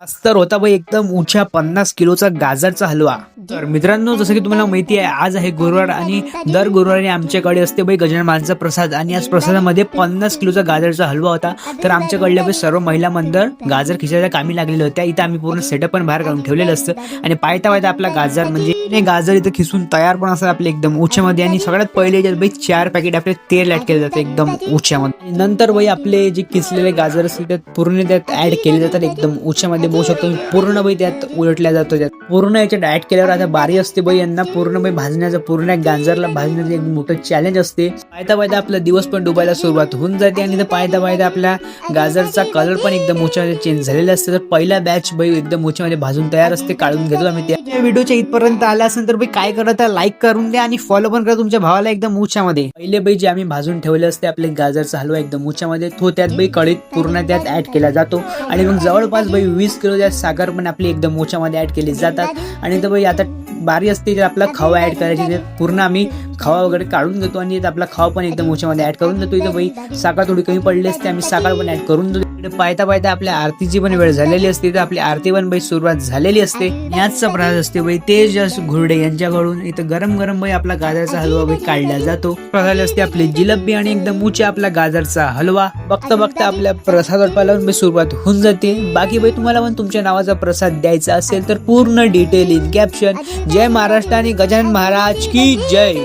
अस्तर होता बाई एकदम उंच्या 50 किलोचा गाजरचा हलवा। तर मित्रांनो, जसं की तुम्हाला माहिती आहे, आज आहे गुरुवार आणि दर गुरुवारी आमच्याकडे असते बाई गजानन महाराजांचा प्रसाद आणि आज प्रसादामध्ये 50 किलोचा गाजरचा हलवा होता। तर आमच्याकडल्या बाई सर्व महिला मंडळ गाजर खिचायच्या कामी लागलेल्या होत्या। इथं आम्ही पूर्ण सेटअप पण बाहेर काढून ठेवलेलं असतं आणि पायता पायता आपला गाजर म्हणजे गाजर इथं खिसून तयार पण असतात आपले एकदम उंच्यामध्ये। आणि सगळ्यात पहिले याच्यात बाई 4 पॅकेट आपले तेल ऍड केले जाते एकदम उंच्यामध्ये। नंतर बाई आपले जे किसलेले गाजर असते त्यात पूर्ण त्यात ऍड केले जातात एकदम उंच्यामध्ये। बघू शकतो पूर्ण बाई त्यात उलटल्या जातो, त्यात पूर्ण याच्यात ऍड केल्यावर आता बारी असते बाई यांना पूर्ण बाई भाजण्याचं, पूर्ण गाजरला भाजण्याचं एक मोठं चॅलेंज असते। पायता पायता आपला दिवस पण डुबायला सुरुवात होऊन जाते आणि तर पायता पायता आपल्या गाजरचा कलर पण एकदम उंच्यामध्ये चेंज झालेला असते। तर पहिला बॅच बाई एकदम उंच्यामध्ये भाजून तयार असते, काढून घेतो आम्ही। त्या व्हिडिओच्या इथपर्यंत आला असेल तर बाई काय करा, तर लाईक करून द्या आणि फॉलो पण करा तुमच्या भावाला एकदम उंच्यामध्ये। पहिले बाई जे आम्ही भाजून ठेवले असते आपले गाजरचा हलवा एकदम उंच्यामध्ये, तो त्यात बाई कढईत पूर्ण त्यात ऍड केला जातो आणि मग जवळपास बाई 20 किलो त्यात साखर पण आपली एकदम उंच्यामध्ये ऍड केली जातात। आणि तर बाई आता बारी असते त्यात आपला खवा ऍड करायची, पूर्ण आम्ही खवा वगैरे काढून घेतो आणि आपला खवा पण एकदम उंच्यामध्ये ऍड करून देतो। इथं बाई साखर थोडी कमी पडली असते, आम्ही साखर पण ऍड करून देतो। पायता पायता आपल्या आरतीची पण वेळ झालेली असते, तर आपली आरती पण बाई सुरुवात झालेली असते। याचा प्रसाद असते बाई तेजस घुरडे यांच्याकडून। इथं गरम गरम बाई आपला गाजरचा हलवा बाई काढला जातो। प्रसाद असते आपली जिलेबी आणि एकदम उंचा आपला गाजरचा हलवा। बघता बघता आपल्या प्रसाद वाटपाला बाई सुरुवात होऊन जाते। बाकी बाई तुम्हाला पण तुमच्या नावाचा प्रसाद द्यायचा असेल तर पूर्ण डिटेल इन कॅप्शन। जय महाराष्ट्र आणि गजानन महाराज की जय।